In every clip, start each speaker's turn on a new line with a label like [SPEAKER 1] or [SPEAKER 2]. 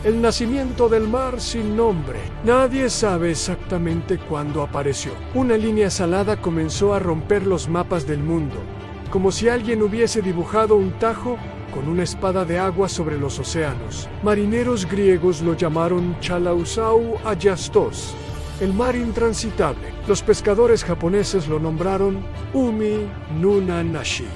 [SPEAKER 1] El nacimiento del mar sin nombre. Nadie sabe exactamente cuándo apareció. Una línea salada comenzó a romper los mapas del mundo, como si alguien hubiese dibujado un tajo con una espada de agua sobre los océanos. Marineros griegos lo llamaron Chalausau Ayastos, el mar intransitable. Los pescadores japoneses lo nombraron Umi Nuna Nashi,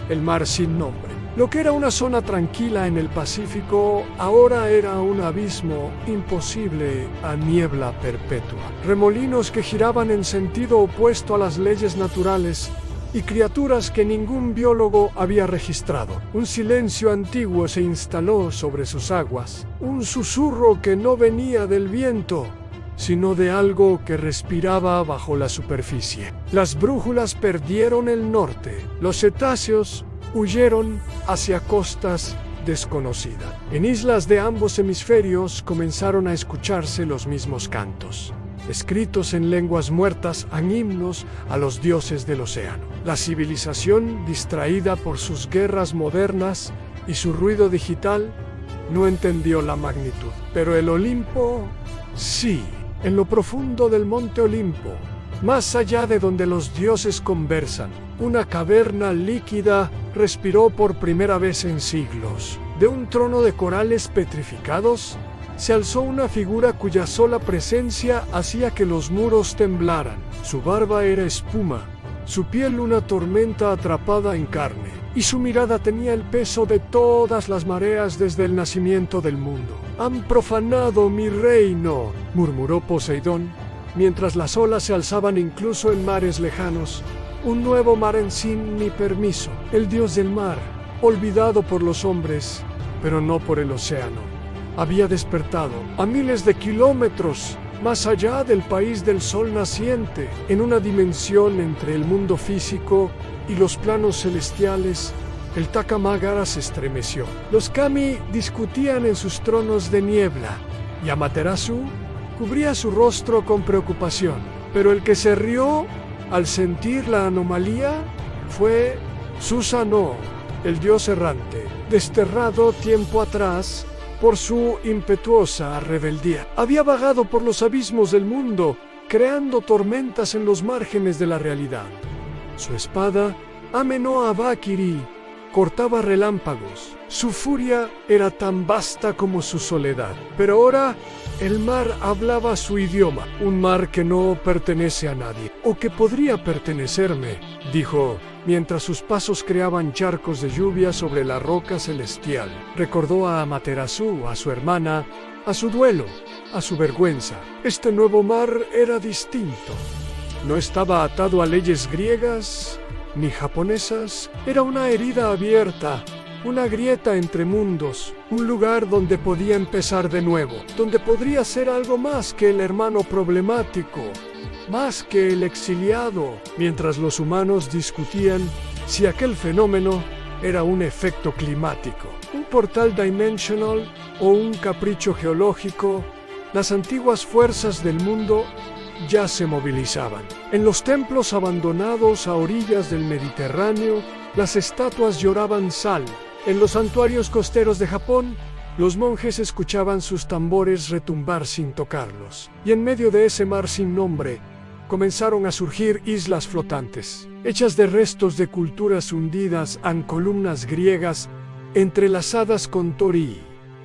[SPEAKER 1] el mar sin nombre. Lo que era una zona tranquila en el Pacífico, ahora era un abismo imposible a niebla perpetua. Remolinos que giraban en sentido opuesto a las leyes naturales y criaturas que ningún biólogo había registrado. Un silencio antiguo se instaló sobre sus aguas, un susurro que no venía del viento, sino de algo que respiraba bajo la superficie. Las brújulas perdieron el norte. Los cetáceos huyeron hacia costas desconocidas. En islas de ambos hemisferios comenzaron a escucharse los mismos cantos, escritos en lenguas muertas en himnos a los dioses del océano. La civilización, distraída por sus guerras modernas y su ruido digital, no entendió la magnitud. Pero el Olimpo, sí, en lo profundo del monte Olimpo, más allá de donde los dioses conversan, una caverna líquida respiró por primera vez en siglos. De un trono de corales petrificados, se alzó una figura cuya sola presencia hacía que los muros temblaran. Su barba era espuma, su piel una tormenta atrapada en carne, y su mirada tenía el peso de todas las mareas desde el nacimiento del mundo. «Han profanado mi reino», murmuró Poseidón, mientras las olas se alzaban incluso en mares lejanos. Un nuevo mar sin mi permiso. El dios del mar, olvidado por los hombres, pero no por el océano, había despertado a miles de kilómetros más allá del país del sol naciente, en una dimensión entre el mundo físico y los planos celestiales. El Takamagara se estremeció. Los kami discutían en sus tronos de niebla, y Amaterasu cubría su rostro con preocupación. Pero el que se rió al sentir la anomalía fue Susanoo, el dios errante, desterrado tiempo atrás por su impetuosa rebeldía. Había vagado por los abismos del mundo, creando tormentas en los márgenes de la realidad. Su espada, Ameno-Abakiri, cortaba relámpagos. Su furia era tan vasta como su soledad. Pero ahora el mar hablaba su idioma. Un mar que no pertenece a nadie. «O que podría pertenecerme», dijo, mientras sus pasos creaban charcos de lluvia sobre la roca celestial. Recordó a Amaterasu, a su hermana, a su duelo, a su vergüenza. Este nuevo mar era distinto. No estaba atado a leyes griegas ni japonesas. Era una herida abierta, una grieta entre mundos, un lugar donde podía empezar de nuevo, donde podría ser algo más que el hermano problemático, más que el exiliado, mientras los humanos discutían si aquel fenómeno era un efecto climático, un portal dimensional o un capricho geológico. Las antiguas fuerzas del mundo ya se movilizaban. En los templos abandonados a orillas del Mediterráneo, las estatuas lloraban sal. En los santuarios costeros de Japón, los monjes escuchaban sus tambores retumbar sin tocarlos. Y en medio de ese mar sin nombre, comenzaron a surgir islas flotantes, hechas de restos de culturas hundidas en columnas griegas entrelazadas con torii.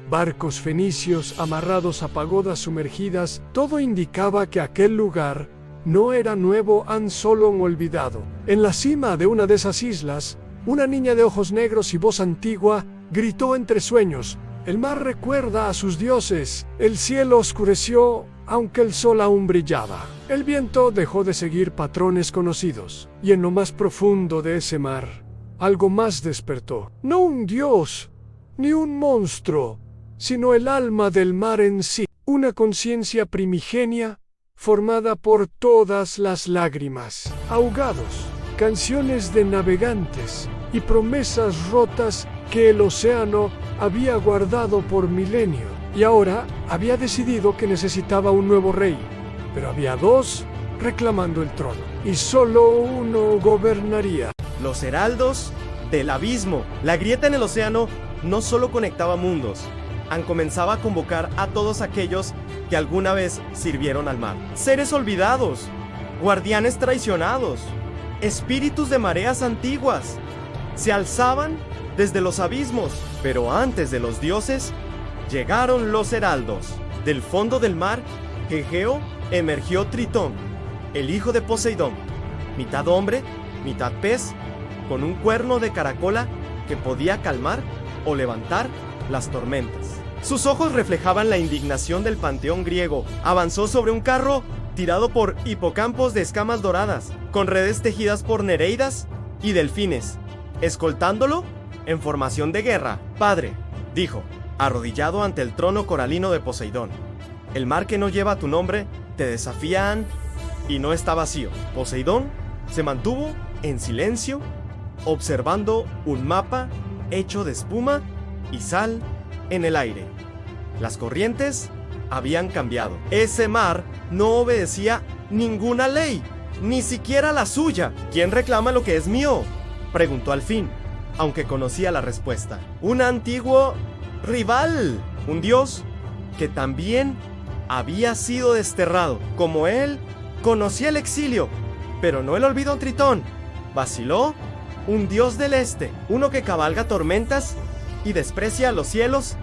[SPEAKER 1] Barcos fenicios amarrados a pagodas sumergidas. Todo indicaba que aquel lugar no era nuevo, solo olvidado. En la cima de una de esas islas, una niña de ojos negros y voz antigua gritó entre sueños: «El mar recuerda a sus dioses». El cielo oscureció, aunque el sol aún brillaba. El viento dejó de seguir patrones conocidos, y en lo más profundo de ese mar, algo más despertó. No un dios, ni un monstruo, sino el alma del mar en sí, una conciencia primigenia formada por todas las lágrimas, ahogados, canciones de navegantes y promesas rotas que el océano había guardado por milenios. Y ahora había decidido que necesitaba un nuevo rey, pero había dos reclamando el trono, y solo uno gobernaría.
[SPEAKER 2] Los heraldos del abismo. La grieta en el océano no solo conectaba mundos, comenzaba a convocar a todos aquellos que alguna vez sirvieron al mar. Seres olvidados, guardianes traicionados, espíritus de mareas antiguas, se alzaban desde los abismos, pero antes de los dioses, llegaron los heraldos. Del fondo del mar, Egeo, emergió Tritón, el hijo de Poseidón, mitad hombre, mitad pez, con un cuerno de caracola que podía calmar o levantar las tormentas. Sus ojos reflejaban la indignación del panteón griego. Avanzó sobre un carro tirado por hipocampos de escamas doradas, con redes tejidas por nereidas y delfines, escoltándolo en formación de guerra. Padre, dijo, arrodillado ante el trono coralino de Poseidón, el mar que no lleva tu nombre te desafían y no está vacío. Poseidón se mantuvo en silencio, observando un mapa hecho de espuma y sal en el aire. Las corrientes habían cambiado. Ese mar no obedecía ninguna ley, ni siquiera la suya. ¿Quién reclama lo que es mío?, preguntó al fin, aunque conocía la respuesta. Un antiguo rival, un dios que también había sido desterrado. Como él, conocía el exilio, pero no el olvido. Tritón vaciló, un dios del este, uno que cabalga tormentas y desprecia los cielos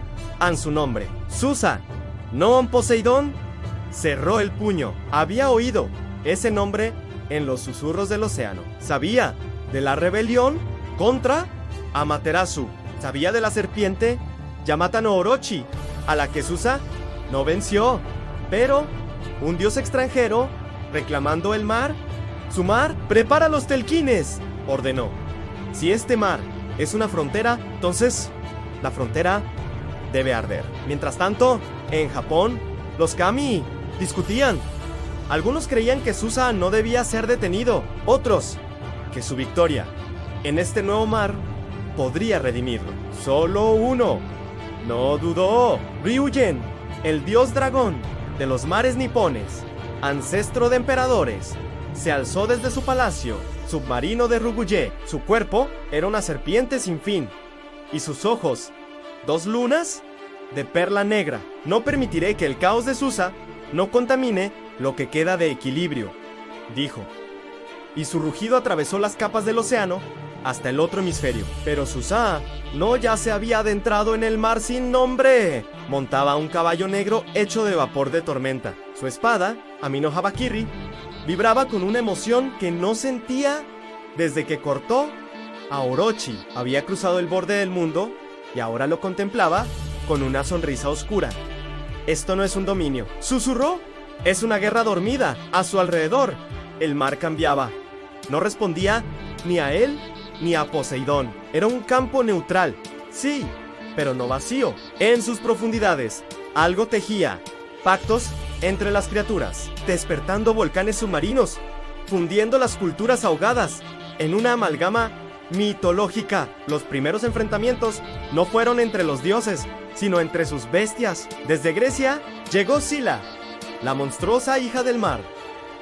[SPEAKER 2] en su nombre. Susa, no Poseidón, cerró el puño. Había oído ese nombre en los susurros del océano. Sabía de la rebelión contra Amaterasu. Sabía de la serpiente Yamata no Orochi, a la que Susa no venció. Pero un dios extranjero reclamando el mar, su mar, prepara los telquines, ordenó. Si este mar es una frontera, entonces la frontera debe arder. Mientras tanto, en Japón, los kami discutían. Algunos creían que Susa no debía ser detenido, otros que su victoria en este nuevo mar podría redimirlo. Solo uno no dudó. Ryugen, el dios dragón de los mares nipones, ancestro de emperadores, se alzó desde su palacio submarino de Ruguye. Su cuerpo era una serpiente sin fin, y sus ojos, dos lunas de perla negra. No permitiré que el caos de Susa no contamine lo que queda de equilibrio, dijo. Y su rugido atravesó las capas del océano hasta el otro hemisferio. Pero Susa no ya se había adentrado en el mar sin nombre. Montaba un caballo negro hecho de vapor de tormenta. Su espada, Amino Habakiri, vibraba con una emoción que no sentía desde que cortó a Orochi. Había cruzado el borde del mundo y ahora lo contemplaba con una sonrisa oscura. Esto no es un dominio, susurró. Es una guerra dormida a su alrededor. El mar cambiaba. No respondía ni a él ni a Poseidón. Era un campo neutral, sí, pero no vacío. En sus profundidades, algo tejía pactos entre las criaturas, despertando volcanes submarinos, fundiendo las culturas ahogadas en una amalgama mitológica. Los primeros enfrentamientos no fueron entre los dioses, sino entre sus bestias. Desde Grecia llegó Sila, la monstruosa hija del mar,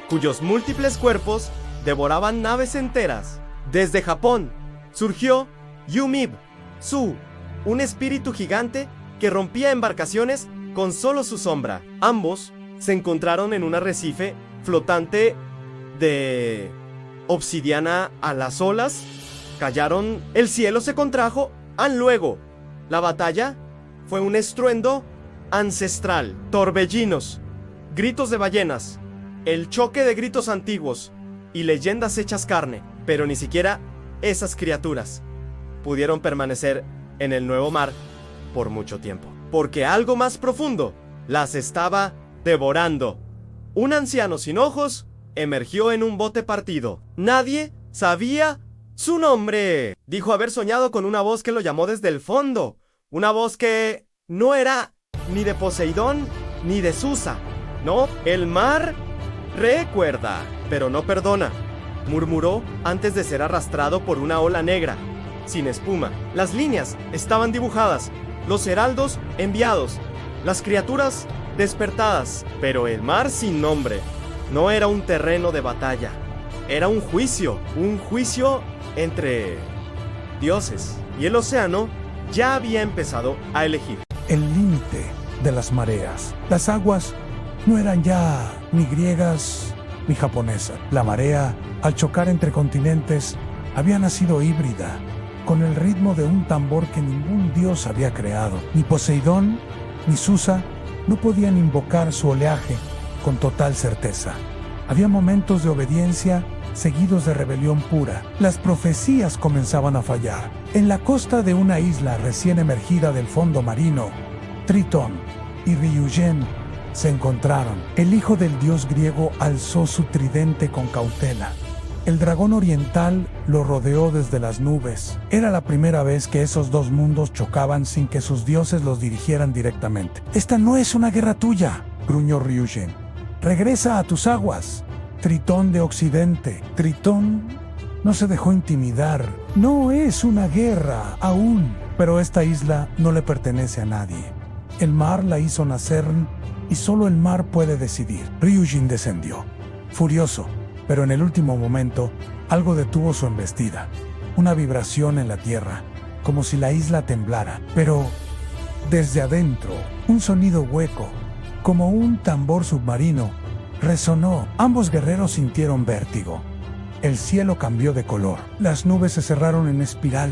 [SPEAKER 2] cuyos múltiples cuerpos devoraban naves enteras. Desde Japón surgió Yumib Su, un espíritu gigante que rompía embarcaciones con solo su sombra. Ambos se encontraron en un arrecife flotante de obsidiana a las olas. Callaron, el cielo se contrajo. Luego, la batalla fue un estruendo ancestral. Torbellinos, gritos de ballenas, el choque de gritos antiguos y leyendas hechas carne. Pero ni siquiera esas criaturas pudieron permanecer en el nuevo mar por mucho tiempo, porque algo más profundo las estaba devorando. Un anciano sin ojos emergió en un bote partido. Nadie sabía su nombre. Dijo haber soñado con una voz que lo llamó desde el fondo. Una voz que no era ni de Poseidón ni de Susa. No, el mar recuerda, pero no perdona, murmuró antes de ser arrastrado por una ola negra, sin espuma. Las líneas estaban dibujadas, los heraldos enviados, las criaturas despertadas. Pero el mar sin nombre no era un terreno de batalla, era un juicio entre dioses. Y el océano ya había empezado a elegir.
[SPEAKER 3] el límite de las mareas. Las aguas no eran ya ni griegas ni japonesas. La marea, al chocar entre continentes, había nacido híbrida, con el ritmo de un tambor que ningún dios había creado. Ni Poseidón ni Susa no podían invocar su oleaje con total certeza. Había momentos de obediencia seguidos de rebelión pura. Las profecías comenzaban a fallar. En la costa de una isla recién emergida del fondo marino, Tritón y Ryugen se encontraron. El hijo del dios griego alzó su tridente con cautela. El dragón oriental lo rodeó desde las nubes. Era la primera vez que esos dos mundos chocaban sin que sus dioses los dirigieran directamente. «Esta no es una guerra tuya», gruñó Ryugen. «Regresa a tus aguas, Tritón de Occidente». Tritón no se dejó intimidar. «No es una guerra aún, pero esta isla no le pertenece a nadie. El mar la hizo nacer y solo el mar puede decidir». Ryugen descendió, furioso. Pero en el último momento, algo detuvo su embestida. Una vibración en la tierra, como si la isla temblara. Pero, desde adentro, un sonido hueco, como un tambor submarino, resonó. Ambos guerreros sintieron vértigo. El cielo cambió de color. Las nubes se cerraron en espiral.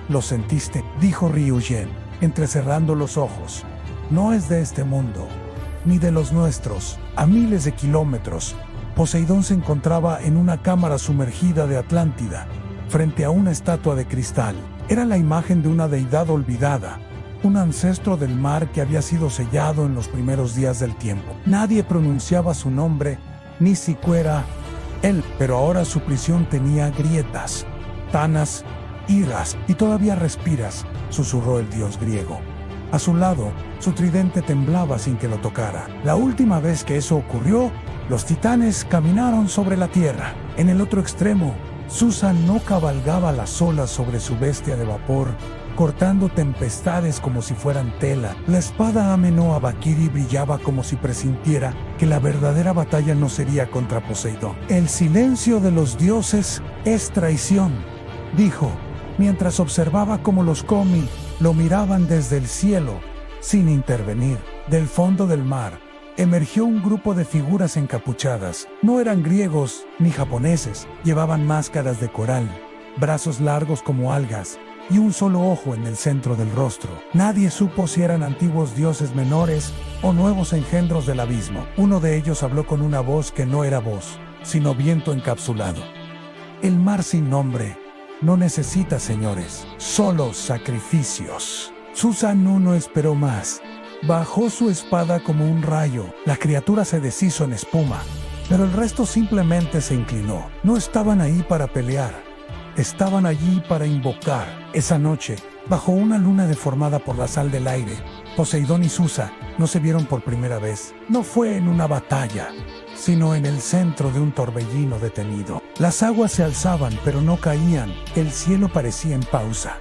[SPEAKER 3] «¿Lo sentiste?», dijo Ryugen, entrecerrando los ojos. «No es de este mundo, ni de los nuestros». A miles de kilómetros, Poseidón se encontraba en una cámara sumergida de Atlántida, frente a una estatua de cristal. Era la imagen de una deidad olvidada, un ancestro del mar que había sido sellado en los primeros días del tiempo. Nadie pronunciaba su nombre, ni siquiera él, pero ahora su prisión tenía grietas, tanas, iras, y todavía respiras, susurró el dios griego. A su lado, su tridente temblaba sin que lo tocara. La última vez que eso ocurrió, los titanes caminaron sobre la tierra. En el otro extremo, Susa no cabalgaba las olas sobre su bestia de vapor, cortando tempestades como si fueran tela. La espada Amenhotep brillaba como si presintiera que la verdadera batalla no sería contra Poseidón. «El silencio de los dioses es traición», dijo, mientras observaba cómo los Komi lo miraban desde el cielo, sin intervenir. Del fondo del mar emergió un grupo de figuras encapuchadas. No eran griegos ni japoneses, llevaban máscaras de coral, brazos largos como algas y un solo ojo en el centro del rostro. Nadie supo si eran antiguos dioses menores o nuevos engendros del abismo. Uno de ellos habló con una voz que no era voz, sino viento encapsulado. «El mar sin nombre no necesita señores, solo sacrificios». Susa no esperó más. Bajó su espada como un rayo. La criatura se deshizo en espuma, pero el resto simplemente se inclinó. No estaban ahí para pelear, estaban allí para invocar. Esa noche, bajo una luna deformada por la sal del aire, Poseidón y Susa no se vieron por primera vez. No fue en una batalla, sino en el centro de un torbellino detenido. Las aguas se alzaban, pero no caían. El cielo parecía en pausa.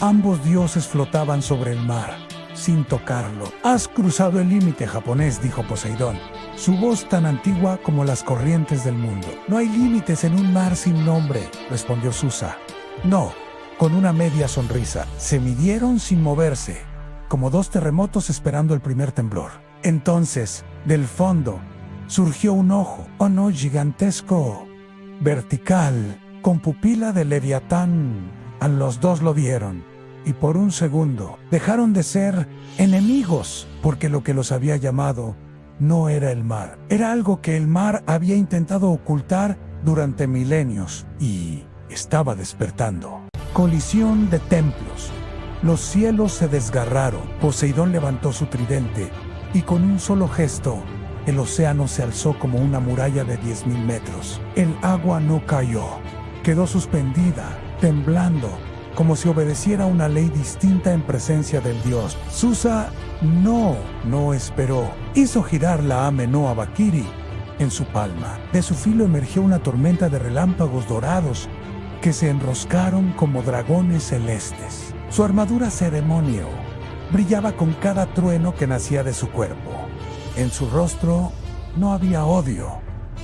[SPEAKER 3] Ambos dioses flotaban sobre el mar, sin tocarlo. «Has cruzado el límite japonés», dijo Poseidón, su voz tan antigua como las corrientes del mundo. «No hay límites en un mar sin nombre», respondió Susa. «No», con una media sonrisa. Se midieron sin moverse, como dos terremotos esperando el primer temblor. Entonces, del fondo, surgió un ojo, no gigantesco, vertical, con pupila de leviatán. A los dos lo vieron, y por un segundo dejaron de ser enemigos, porque lo que los había llamado no era el mar. Era algo que el mar había intentado ocultar durante milenios, y estaba despertando. Colisión de templos. Los cielos se desgarraron. Poseidón levantó su tridente, y con un solo gesto, el océano se alzó como una muralla de 10.000 metros. El agua no cayó, quedó suspendida, temblando, como si obedeciera una ley distinta en presencia del dios. Susa no esperó. Hizo girar la Amenhotep en su palma. De su filo emergió una tormenta de relámpagos dorados que se enroscaron como dragones celestes. Su armadura ceremonio brillaba con cada trueno que nacía de su cuerpo. En su rostro no había odio,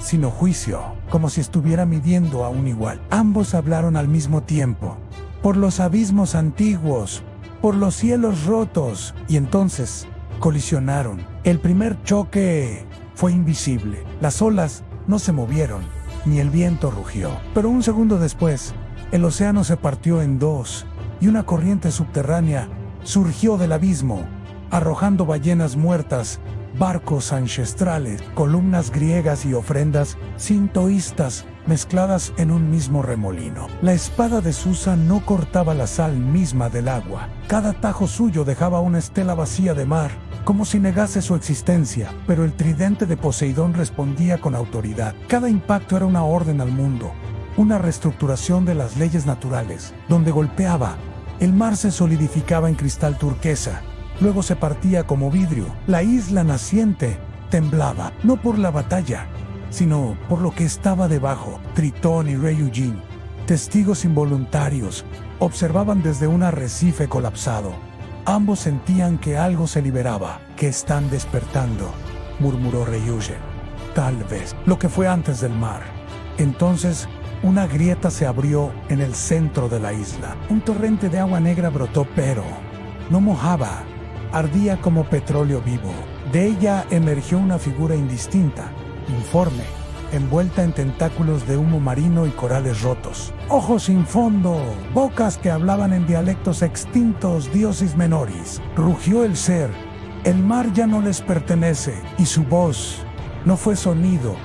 [SPEAKER 3] sino juicio, como si estuviera midiendo a un igual. Ambos hablaron al mismo tiempo. «Por los abismos antiguos», por los cielos rotos, y entonces colisionaron. El primer choque fue invisible. Las olas no se movieron, ni el viento rugió. Pero un segundo después, el océano se partió en dos, y una corriente subterránea surgió del abismo, arrojando ballenas muertas, barcos ancestrales, columnas griegas y ofrendas sintoístas mezcladas en un mismo remolino. La espada de Susa no cortaba la sal misma del agua. Cada tajo suyo dejaba una estela vacía de mar, como si negase su existencia, pero el tridente de Poseidón respondía con autoridad. Cada impacto era una orden al mundo, una reestructuración de las leyes naturales. Donde golpeaba, el mar se solidificaba en cristal turquesa, luego se partía como vidrio. La isla naciente temblaba, no por la batalla, sino por lo que estaba debajo. Tritón y Rey Eugene, testigos involuntarios, observaban desde un arrecife colapsado. Ambos sentían que algo se liberaba. «Que están despertando», murmuró Rey Eugene. «Tal vez lo que fue antes del mar». Entonces, una grieta se abrió en el centro de la isla. Un torrente de agua negra brotó, pero no mojaba. Ardía como petróleo vivo. De ella emergió una figura indistinta, informe, envuelta en tentáculos de humo marino y corales rotos. Ojos sin fondo, bocas que hablaban en dialectos extintos, diosis menoris. Rugió el ser. El mar ya no les pertenece, y su voz no fue sonido,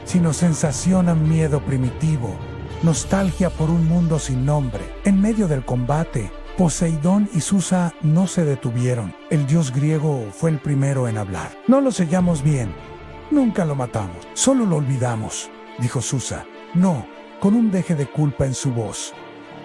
[SPEAKER 3] sino sensación a miedo primitivo, nostalgia por un mundo sin nombre. En medio del combate, Poseidón y Susa no se detuvieron. El dios griego fue el primero en hablar. «No lo sellamos bien. Nunca lo matamos. Solo lo olvidamos», dijo Susa. «No», con un deje de culpa en su voz.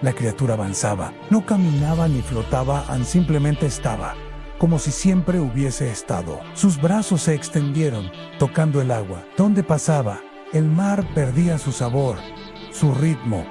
[SPEAKER 3] La criatura avanzaba. No caminaba ni flotaba, simplemente estaba, como si siempre hubiese estado. Sus brazos se extendieron, tocando el agua. Donde pasaba, el mar perdía su sabor, su ritmo,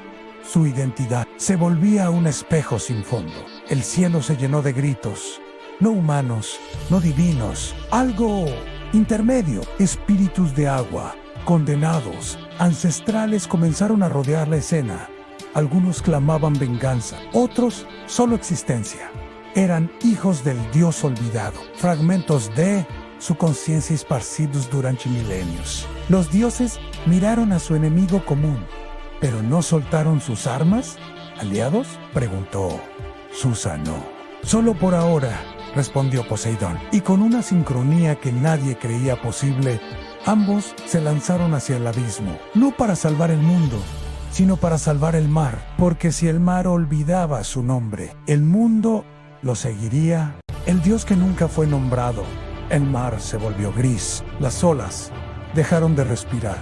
[SPEAKER 3] su identidad. Se volvía un espejo sin fondo. El cielo se llenó de gritos, no humanos, no divinos, algo intermedio. Espíritus de agua, condenados, ancestrales, comenzaron a rodear la escena. Algunos clamaban venganza, otros solo existencia. Eran hijos del dios olvidado, fragmentos de su conciencia esparcidos durante milenios. Los dioses miraron a su enemigo común, pero no soltaron sus armas. ¿Aliados?, preguntó. Susa no. «Solo por ahora», respondió Poseidón. Y con una sincronía que nadie creía posible, ambos se lanzaron hacia el abismo, no para salvar el mundo, sino para salvar el mar, porque si el mar olvidaba su nombre, el mundo lo seguiría. El dios que nunca fue nombrado. El mar se volvió gris, las olas dejaron de respirar.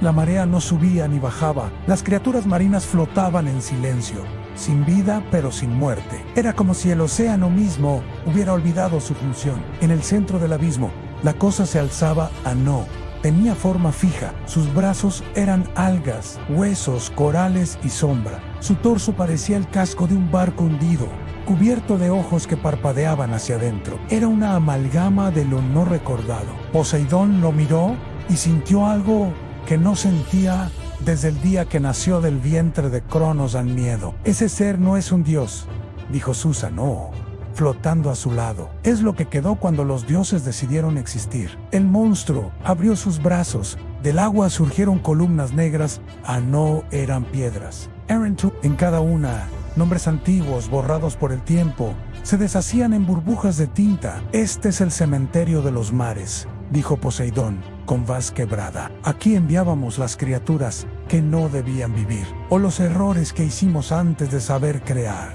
[SPEAKER 3] La marea no subía ni bajaba, las criaturas marinas flotaban en silencio, sin vida pero sin muerte. Era como si el océano mismo hubiera olvidado su función. En el centro del abismo, la cosa se alzaba a no. Tenía forma fija, sus brazos eran algas, huesos, corales y sombra. Su torso parecía el casco de un barco hundido, cubierto de ojos que parpadeaban hacia adentro. Era una amalgama de lo no recordado. Poseidón lo miró y sintió algo que no sentía desde el día que nació del vientre de Cronos al miedo. «Ese ser no es un dios», dijo Susa. «No, flotando a su lado. Es lo que quedó cuando los dioses decidieron existir». El monstruo abrió sus brazos. Del agua surgieron columnas negras. No eran piedras. En cada una, nombres antiguos borrados por el tiempo se deshacían en burbujas de tinta. «Este es el cementerio de los mares», dijo Poseidón, con voz quebrada. «Aquí enviábamos las criaturas que no debían vivir, o los errores que hicimos antes de saber crear».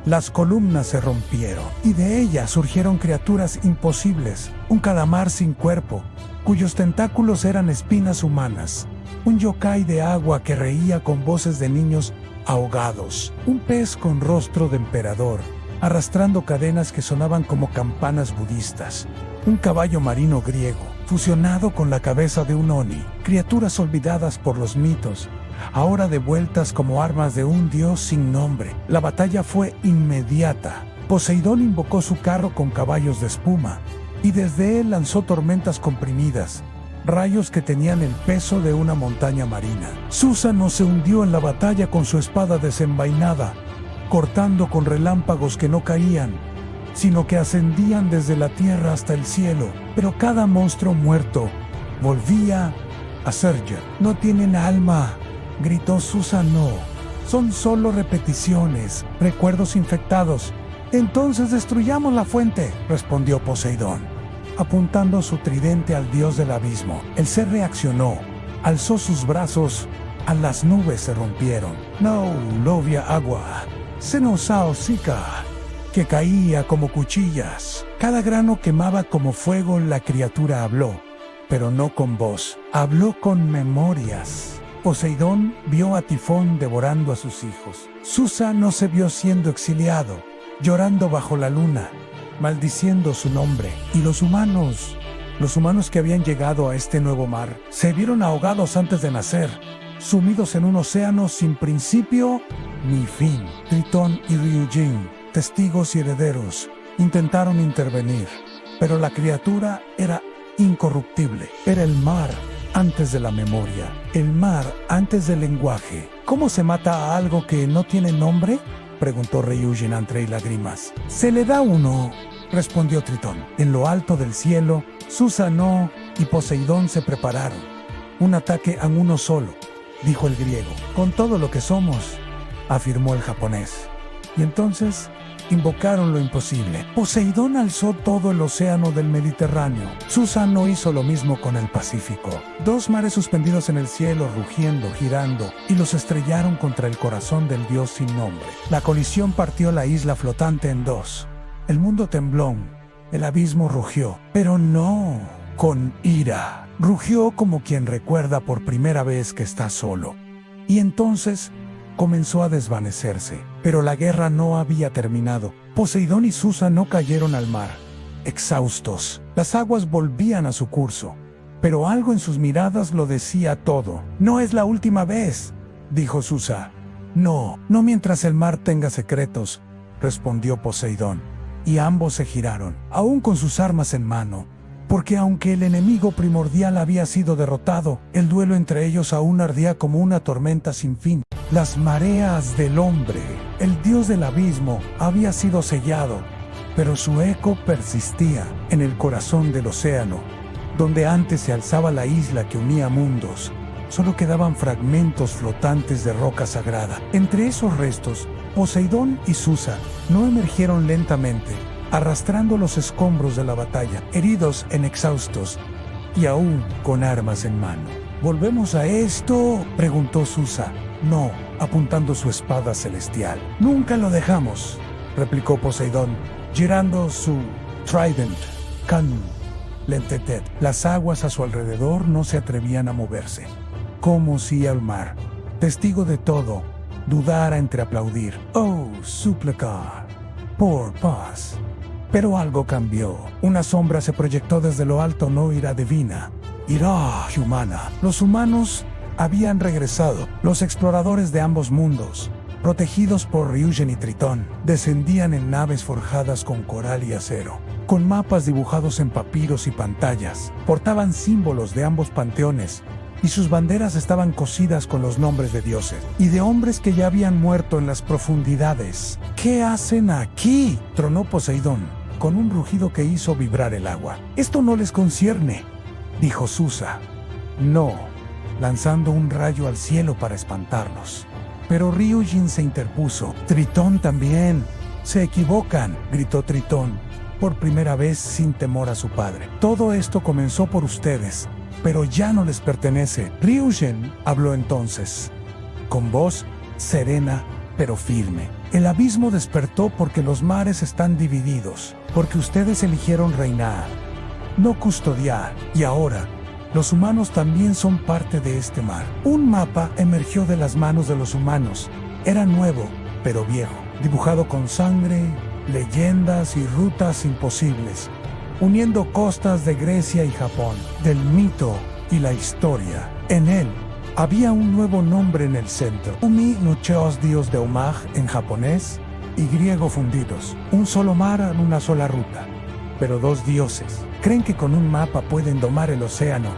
[SPEAKER 3] Las columnas se rompieron, y de ellas surgieron criaturas imposibles. Un calamar sin cuerpo, cuyos tentáculos eran espinas humanas. Un yokai de agua que reía con voces de niños ahogados. Un pez con rostro de emperador, arrastrando cadenas que sonaban como campanas budistas. Un caballo marino griego, fusionado con la cabeza de un oni. Criaturas olvidadas por los mitos, ahora devueltas como armas de un dios sin nombre. La batalla fue inmediata. Poseidón invocó su carro con caballos de espuma, y desde él lanzó tormentas comprimidas, rayos que tenían el peso de una montaña marina. Susa no se hundió en la batalla con su espada desenvainada, cortando con relámpagos que no caían, sino que ascendían desde la tierra hasta el cielo. Pero cada monstruo muerto volvía a Serge. No tienen alma, gritó Susan. No, son solo repeticiones, recuerdos infectados. Entonces destruyamos la fuente, respondió Poseidón, apuntando su tridente al dios del abismo. El ser reaccionó, alzó sus brazos, a las nubes se rompieron. No, lovia agua, se nos ahosica, que caía como cuchillas. Cada grano quemaba como fuego. La criatura habló, pero no con voz, habló con memorias. Poseidón vio a Tifón devorando a sus hijos. Susa no se vio siendo exiliado, llorando bajo la luna, maldiciendo su nombre. Y los humanos que habían llegado a este nuevo mar, se vieron ahogados antes de nacer, sumidos en un océano sin principio ni fin. Tritón y Ryujin, testigos y herederos, intentaron intervenir, pero la criatura era incorruptible. Era el mar antes de la memoria, el mar antes del lenguaje. ¿Cómo se mata a algo que no tiene nombre?, preguntó Ryujin entre lágrimas. Se le da uno, respondió Tritón. En lo alto del cielo, Susano y Poseidón se prepararon. Un ataque a uno solo, dijo el griego. Con todo lo que somos, afirmó el japonés. Y entonces invocaron lo imposible. Poseidón alzó todo el océano del Mediterráneo. Susano hizo lo mismo con el Pacífico. Dos mares suspendidos en el cielo, rugiendo, girando, y los estrellaron contra el corazón del dios sin nombre. La colisión partió la isla flotante en dos. El mundo tembló, el abismo rugió, pero no con ira. Rugió como quien recuerda por primera vez que está solo. Y entonces comenzó a desvanecerse, pero la guerra no había terminado. Poseidón y Susa no cayeron al mar, exhaustos. Las aguas volvían a su curso, pero algo en sus miradas lo decía todo. No es la última vez, dijo Susa. No mientras el mar tenga secretos, respondió Poseidón, y ambos se giraron, aún con sus armas en mano, porque aunque el enemigo primordial había sido derrotado, el duelo entre ellos aún ardía como una tormenta sin fin. Las mareas del hombre, el dios del abismo, había sido sellado, pero su eco persistía en el corazón del océano, donde antes se alzaba la isla que unía mundos. Solo quedaban fragmentos flotantes de roca sagrada. Entre esos restos, Poseidón y Susa no emergieron lentamente, arrastrando los escombros de la batalla, heridos en exhaustos y aún con armas en mano. ¿Volvemos a esto?, preguntó Susa. No, apuntando su espada celestial. Nunca lo dejamos, replicó Poseidón, girando su trident. Can lentetet. Las aguas a su alrededor no se atrevían a moverse, como si el mar, testigo de todo, dudara entre aplaudir. Oh, suplicar por paz. Pero algo cambió. Una sombra se proyectó desde lo alto, no ira divina, ira humana. Los humanos habían regresado. Los exploradores de ambos mundos, protegidos por Ryujin y Tritón, descendían en naves forjadas con coral y acero, con mapas dibujados en papiros y pantallas. Portaban símbolos de ambos panteones, y sus banderas estaban cosidas con los nombres de dioses y de hombres que ya habían muerto en las profundidades. ¿Qué hacen aquí?, tronó Poseidón, con un rugido que hizo vibrar el agua. Esto no les concierne, dijo Susa. No, lanzando un rayo al cielo para espantarlos. Pero Ryujin se interpuso. Tritón también. Se equivocan, gritó Tritón, por primera vez sin temor a su padre. Todo esto comenzó por ustedes, pero ya no les pertenece. Ryujin habló entonces, con voz serena pero firme. El abismo despertó porque los mares están divididos, porque ustedes eligieron reinar, no custodiar, y ahora los humanos también son parte de este mar. Un mapa emergió de las manos de los humanos. Era nuevo, pero viejo, dibujado con sangre, leyendas y rutas imposibles, uniendo costas de Grecia y Japón, del mito y la historia. En él había un nuevo nombre en el centro. Umi no Cheos, dios de Omag en japonés, y griego fundidos. Un solo mar en una sola ruta, pero dos dioses. ¿Creen que con un mapa pueden domar el océano?,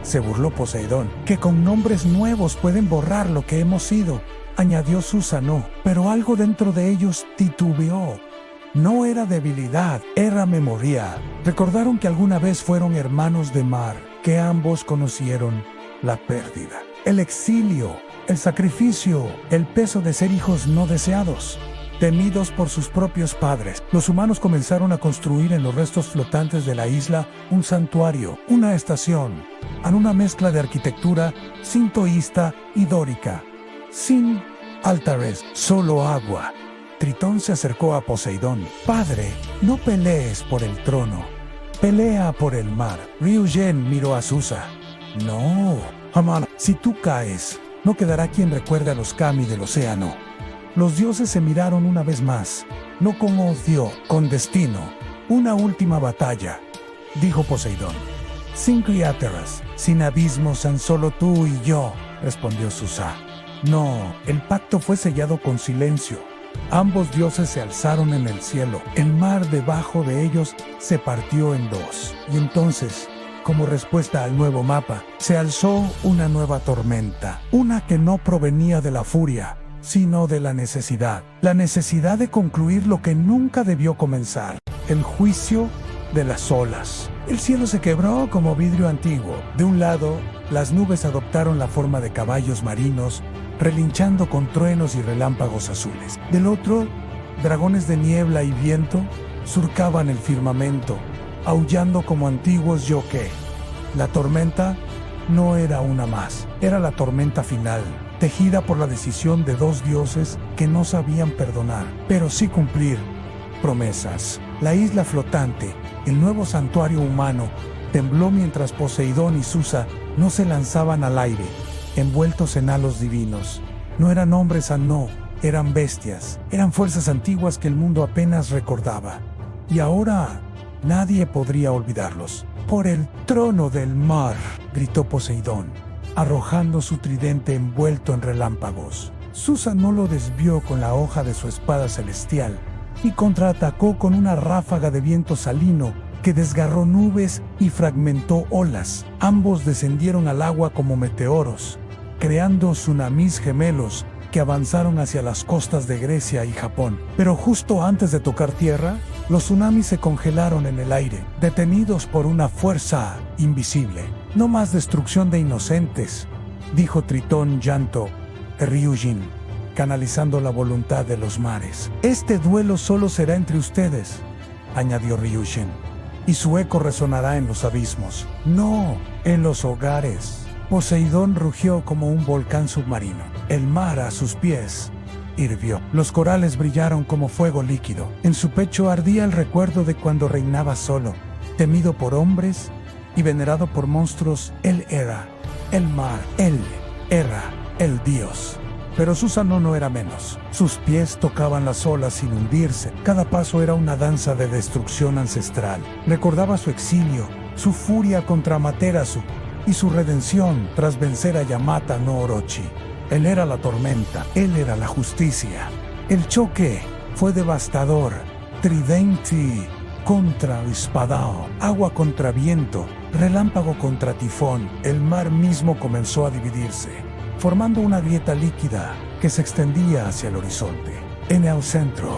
[SPEAKER 3] se burló Poseidón. ¿Que con nombres nuevos pueden borrar lo que hemos sido?, añadió Susa. No, pero algo dentro de ellos titubeó. No era debilidad, era memoria. Recordaron que alguna vez fueron hermanos de mar, que ambos conocieron la pérdida, el exilio, el sacrificio, el peso de ser hijos no deseados. Temidos por sus propios padres, los humanos comenzaron a construir en los restos flotantes de la isla un santuario, una estación, en una mezcla de arquitectura sintoísta y dórica, sin altares, solo agua. Tritón se acercó a Poseidón. Padre, no pelees por el trono, pelea por el mar. Ryugen miró a Susa. No, Hamana, si tú caes, no quedará quien recuerde a los kami del océano. Los dioses se miraron una vez más, no con odio, con destino. Una última batalla, dijo Poseidón. Sin criaturas, sin abismos, tan solo tú y yo, respondió Susa. No, el pacto fue sellado con silencio. Ambos dioses se alzaron en el cielo. El mar debajo de ellos se partió en dos. Y entonces, como respuesta al nuevo mapa, se alzó una nueva tormenta. Una que no provenía de la furia, sino de la necesidad. La necesidad de concluir lo que nunca debió comenzar. El juicio de las olas. El cielo se quebró como vidrio antiguo. De un lado, las nubes adoptaron la forma de caballos marinos, relinchando con truenos y relámpagos azules. Del otro, dragones de niebla y viento surcaban el firmamento, aullando como antiguos yoque. La tormenta no era una más, era la tormenta final, tejida por la decisión de dos dioses que no sabían perdonar, pero sí cumplir promesas. La isla flotante, el nuevo santuario humano, tembló mientras Poseidón y Susa no se lanzaban al aire, envueltos en halos divinos. No eran hombres, no, eran bestias, eran fuerzas antiguas que el mundo apenas recordaba. Y ahora nadie podría olvidarlos. Por el trono del mar, gritó Poseidón, arrojando su tridente envuelto en relámpagos. Susa no lo desvió con la hoja de su espada celestial y contraatacó con una ráfaga de viento salino que desgarró nubes y fragmentó olas. Ambos descendieron al agua como meteoros, creando tsunamis gemelos que avanzaron hacia las costas de Grecia y Japón. Pero justo antes de tocar tierra, los tsunamis se congelaron en el aire, detenidos por una fuerza invisible. No más destrucción de inocentes, dijo Tritón llanto Ryujin, canalizando la voluntad de los mares. Este duelo solo será entre ustedes, añadió Ryujin, y su eco resonará en los abismos, no en los hogares. Poseidón rugió como un volcán submarino. El mar a sus pies hirvió. Los corales brillaron como fuego líquido. En su pecho ardía el recuerdo de cuando reinaba solo, temido por hombres y venerado por monstruos. Él era el mar. Él era el dios. Pero Susa no era menos. Sus pies tocaban las olas sin hundirse. Cada paso era una danza de destrucción ancestral. Recordaba su exilio, su furia contra Amaterasu y su redención tras vencer a Yamata no Orochi. Él era la tormenta, él era la justicia. El choque fue devastador. Tridente contra espadao, agua contra viento, relámpago contra tifón. El mar mismo comenzó a dividirse, formando una grieta líquida que se extendía hacia el horizonte. En el centro,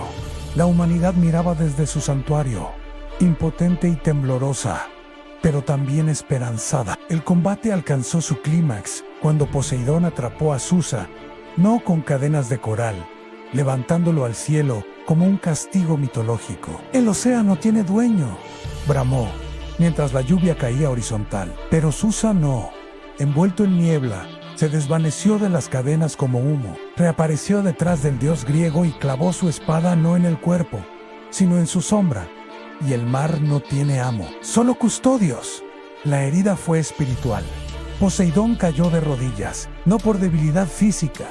[SPEAKER 3] la humanidad miraba desde su santuario, impotente y temblorosa, pero también esperanzada. El combate alcanzó su clímax cuando Poseidón atrapó a Susa, no con cadenas de coral, levantándolo al cielo como un castigo mitológico. El océano tiene dueño, bramó, mientras la lluvia caía horizontal. Pero Susa no. Envuelto en niebla, se desvaneció de las cadenas como humo. Reapareció detrás del dios griego y clavó su espada no en el cuerpo, sino en su sombra. Y el mar no tiene amo, solo custodios. La herida fue espiritual. Poseidón cayó de rodillas, no por debilidad física,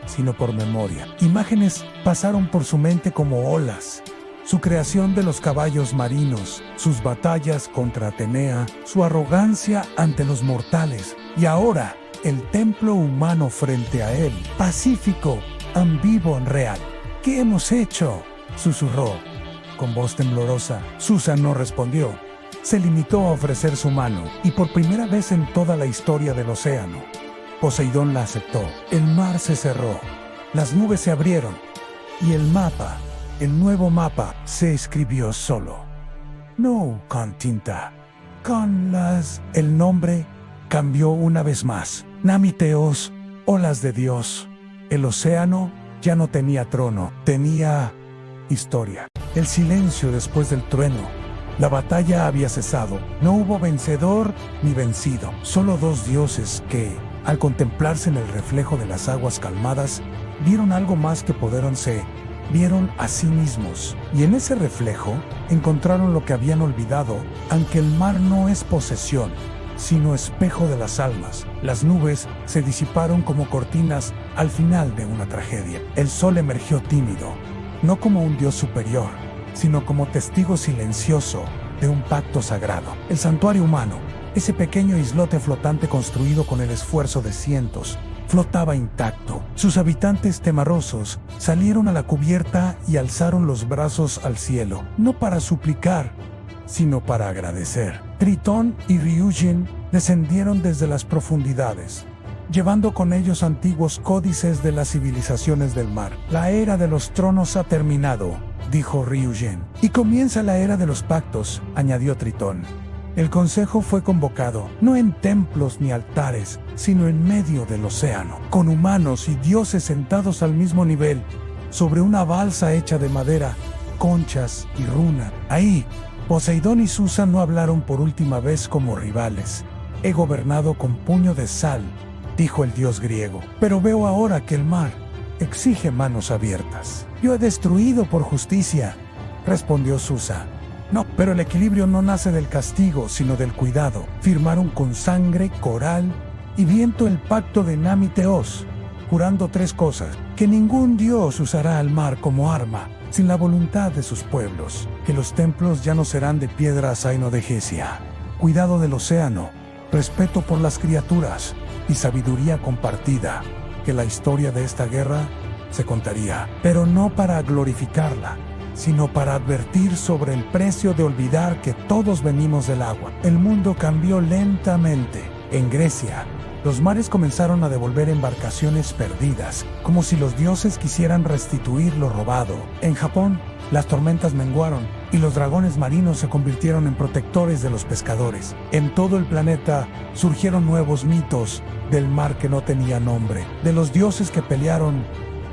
[SPEAKER 3] sino por memoria. Imágenes pasaron por su mente como olas. Su creación de los caballos marinos, sus batallas contra Atenea, su arrogancia ante los mortales. Y ahora, el templo humano frente a él, pacífico, ambiguo, real. ¿Qué hemos hecho?, susurró con voz temblorosa. Susa no respondió. Se limitó a ofrecer su mano, y por primera vez en toda la historia del océano, Poseidón la aceptó. El mar se cerró, las nubes se abrieron y el nuevo mapa, se escribió solo. No con tinta, con las... El nombre cambió una vez más. Namiteos, olas de Dios. El océano ya no tenía trono, tenía historia. El silencio después del trueno. La batalla había cesado. No hubo vencedor ni vencido. Solo dos dioses que, al contemplarse en el reflejo de las aguas calmadas, vieron algo más que poderonse. Vieron a sí mismos, y en ese reflejo encontraron lo que habían olvidado, aunque el mar no es posesión, sino espejo de las almas. Las nubes se disiparon como cortinas al final de una tragedia. El sol emergió tímido, no como un dios superior, sino como testigo silencioso de un pacto sagrado. El santuario humano, ese pequeño islote flotante construido con el esfuerzo de cientos, flotaba intacto. Sus habitantes temerosos salieron a la cubierta y alzaron los brazos al cielo, no para suplicar, sino para agradecer. Tritón y Ryujin descendieron desde las profundidades, llevando con ellos antiguos códices de las civilizaciones del mar. La era de los tronos ha terminado, dijo Ryujin. Y comienza la era de los pactos, añadió Tritón. El consejo fue convocado, no en templos ni altares, sino en medio del océano, con humanos y dioses sentados al mismo nivel, sobre una balsa hecha de madera, conchas y runa. Ahí, Poseidón y Susa no hablaron por última vez como rivales. He gobernado con puño de sal, dijo el dios griego, pero veo ahora que el mar exige manos abiertas. Yo he destruido por justicia, respondió Susa. No, pero el equilibrio no nace del castigo, sino del cuidado. Firmaron con sangre, coral y viento el pacto de Namiteos, jurando tres cosas: que ningún dios usará al mar como arma, sin la voluntad de sus pueblos, que los templos ya no serán de piedra zaino de Gesia, cuidado del océano, respeto por las criaturas y sabiduría compartida, que la historia de esta guerra se contaría, pero no para glorificarla, sino para advertir sobre el precio de olvidar que todos venimos del agua. El mundo cambió lentamente. En Grecia, los mares comenzaron a devolver embarcaciones perdidas, como si los dioses quisieran restituir lo robado. En Japón, las tormentas menguaron y los dragones marinos se convirtieron en protectores de los pescadores. En todo el planeta surgieron nuevos mitos del mar que no tenía nombre, de los dioses que pelearon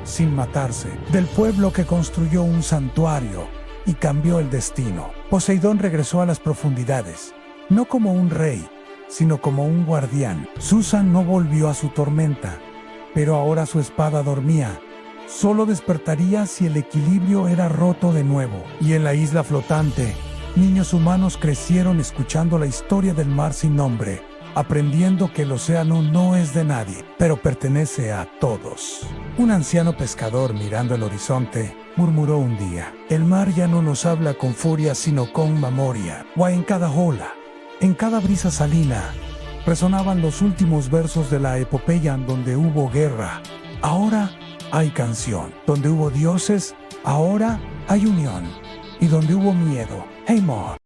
[SPEAKER 3] sin matarse, del pueblo que construyó un santuario y cambió el destino. Poseidón regresó a las profundidades, no como un rey, sino como un guardián. Susa no volvió a su tormenta, pero ahora su espada dormía. Solo despertaría si el equilibrio era roto de nuevo. Y en la isla flotante, niños humanos crecieron escuchando la historia del mar sin nombre, aprendiendo que el océano no es de nadie, pero pertenece a todos. Un anciano pescador, mirando el horizonte, murmuró un día: el mar ya no nos habla con furia, sino con memoria. O en cada ola, en cada brisa salina, resonaban los últimos versos de la epopeya. Donde hubo guerra, ahora hay canción. Donde hubo dioses, ahora hay unión. Y donde hubo miedo, hay amor.